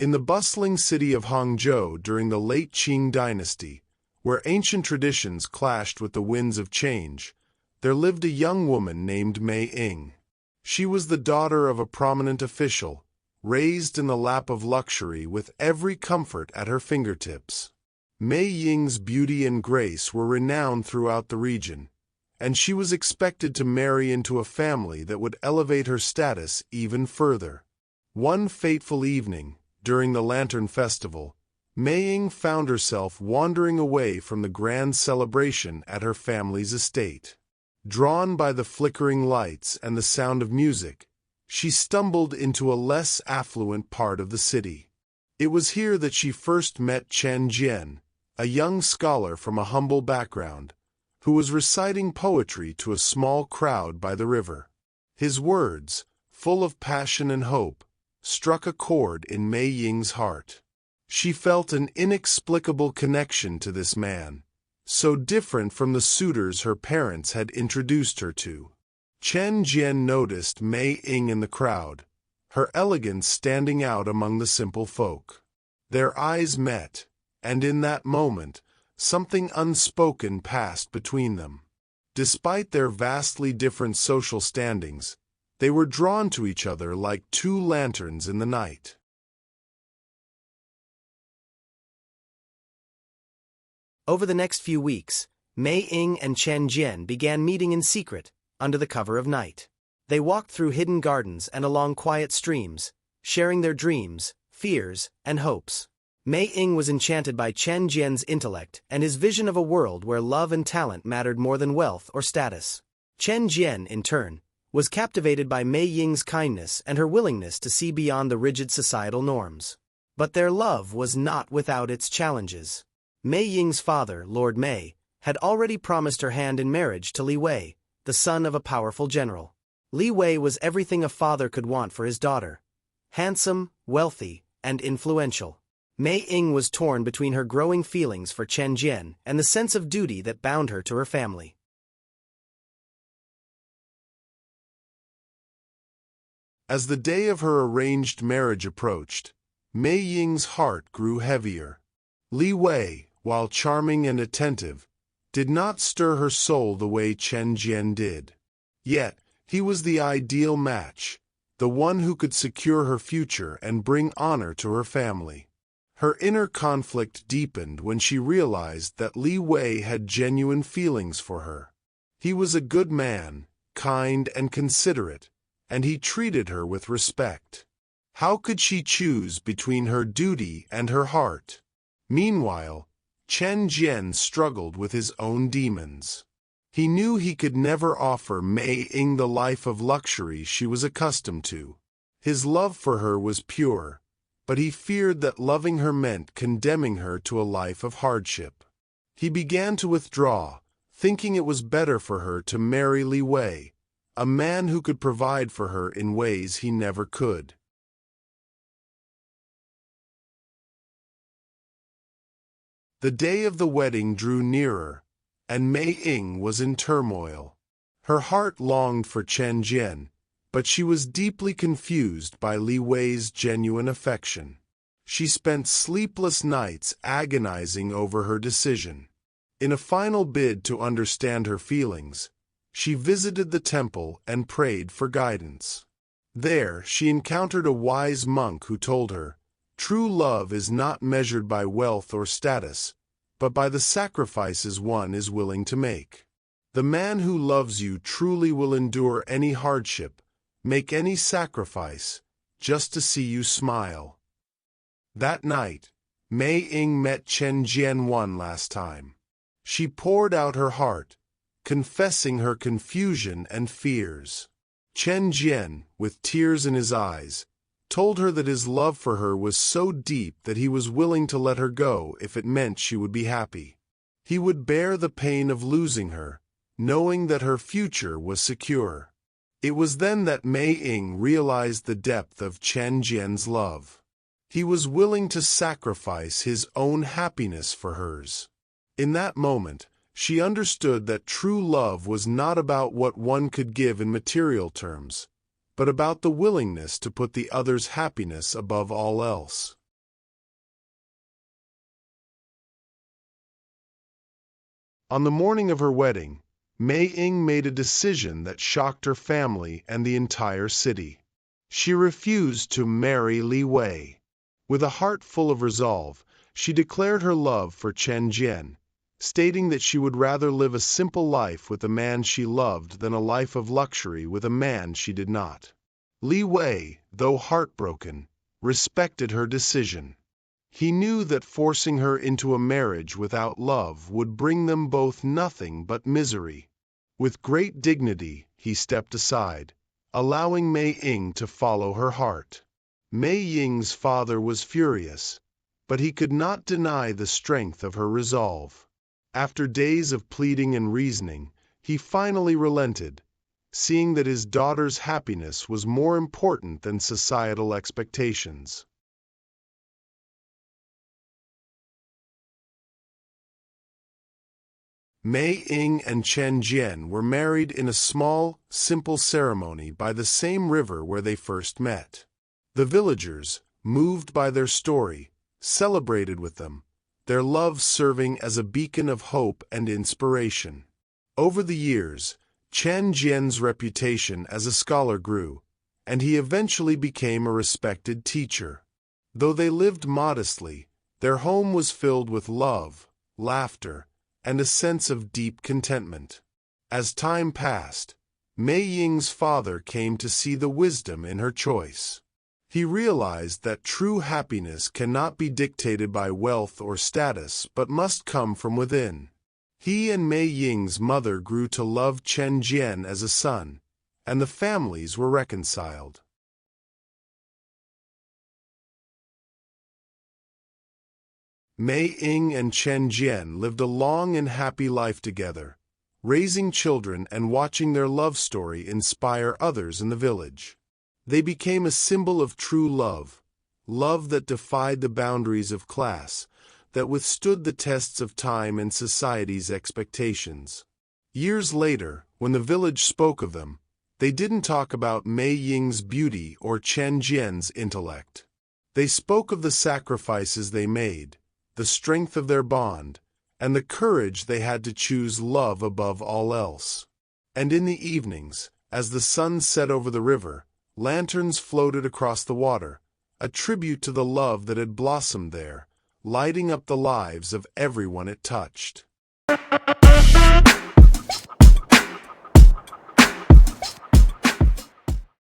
In the bustling city of Hangzhou during the late Qing Dynasty, where ancient traditions clashed with the winds of change, there lived a young woman named Mei Ying. She was the daughter of a prominent official, raised in the lap of luxury with every comfort at her fingertips. Mei Ying's beauty and grace were renowned throughout the region, and she was expected to marry into a family that would elevate her status even further. One fateful evening, during the Lantern Festival, Mei Ying found herself wandering away from the grand celebration at her family's estate. Drawn by the flickering lights and the sound of music, she stumbled into a less affluent part of the city. It was here that she first met Chen Jian, a young scholar from a humble background, who was reciting poetry to a small crowd by the river. His words, full of passion and hope, struck a chord in Mei Ying's heart. She felt an inexplicable connection to this man, so different from the suitors her parents had introduced her to. Chen Jian noticed Mei Ying in the crowd, her elegance standing out among the simple folk. Their eyes met, and in that moment, something unspoken passed between them. Despite their vastly different social standings, they were drawn to each other like two lanterns in the night. Over the next few weeks, Mei Ying and Chen Jian began meeting in secret, under the cover of night. They walked through hidden gardens and along quiet streams, sharing their dreams, fears, and hopes. Mei Ying was enchanted by Chen Jian's intellect and his vision of a world where love and talent mattered more than wealth or status. Chen Jian, in turn, was captivated by Mei Ying's kindness and her willingness to see beyond the rigid societal norms. But their love was not without its challenges. Mei Ying's father, Lord Mei, had already promised her hand in marriage to Li Wei, the son of a powerful general. Li Wei was everything a father could want for his daughter: handsome, wealthy, and influential. Mei Ying was torn between her growing feelings for Chen Jian and the sense of duty that bound her to her family. As the day of her arranged marriage approached, Mei Ying's heart grew heavier. Li Wei, while charming and attentive, did not stir her soul the way Chen Jian did. Yet, he was the ideal match, the one who could secure her future and bring honor to her family. Her inner conflict deepened when she realized that Li Wei had genuine feelings for her. He was a good man, kind and considerate, and he treated her with respect. How could she choose between her duty and her heart? Meanwhile, Chen Jian struggled with his own demons. He knew he could never offer Mei Ying the life of luxury she was accustomed to. His love for her was pure, but he feared that loving her meant condemning her to a life of hardship. He began to withdraw, thinking it was better for her to marry Li Wei, a man who could provide for her in ways he never could. The day of the wedding drew nearer, and Mei Ying was in turmoil. Her heart longed for Chen Jian, but she was deeply confused by Li Wei's genuine affection. She spent sleepless nights agonizing over her decision. In a final bid to understand her feelings, she visited the temple and prayed for guidance. There, she encountered a wise monk who told her, "True love is not measured by wealth or status, but by the sacrifices one is willing to make. The man who loves you truly will endure any hardship, make any sacrifice, just to see you smile." That night, Mei Ying met Chen Jian one last time. She poured out her heart, confessing her confusion and fears. Chen Jian, with tears in his eyes, told her that his love for her was so deep that he was willing to let her go if it meant she would be happy. He would bear the pain of losing her, knowing that her future was secure. It was then that Mei Ying realized the depth of Chen Jian's love. He was willing to sacrifice his own happiness for hers. In that moment, she understood that true love was not about what one could give in material terms, but about the willingness to put the other's happiness above all else. On the morning of her wedding, Mei Ying made a decision that shocked her family and the entire city. She refused to marry Li Wei. With a heart full of resolve, she declared her love for Chen Jian, stating that she would rather live a simple life with a man she loved than a life of luxury with a man she did not. Li Wei, though heartbroken, respected her decision. He knew that forcing her into a marriage without love would bring them both nothing but misery. With great dignity, he stepped aside, allowing Mei Ying to follow her heart. Mei Ying's father was furious, but he could not deny the strength of her resolve. After days of pleading and reasoning, he finally relented, seeing that his daughter's happiness was more important than societal expectations. Mei Ying and Chen Jian were married in a small, simple ceremony by the same river where they first met. The villagers, moved by their story, celebrated with them, their love serving as a beacon of hope and inspiration. Over the years, Chen Jian's reputation as a scholar grew, and he eventually became a respected teacher. Though they lived modestly, their home was filled with love, laughter, and a sense of deep contentment. As time passed, Mei Ying's father came to see the wisdom in her choice. He realized that true happiness cannot be dictated by wealth or status but must come from within. He and Mei Ying's mother grew to love Chen Jian as a son, and the families were reconciled. Mei Ying and Chen Jian lived a long and happy life together, raising children and watching their love story inspire others in the village. They became a symbol of true love, love that defied the boundaries of class, that withstood the tests of time and society's expectations. Years later, when the village spoke of them, they didn't talk about Mei Ying's beauty or Chen Jian's intellect. They spoke of the sacrifices they made, the strength of their bond, and the courage they had to choose love above all else. And in the evenings, as the sun set over the river, lanterns floated across the water, a tribute to the love that had blossomed there, lighting up the lives of everyone it touched.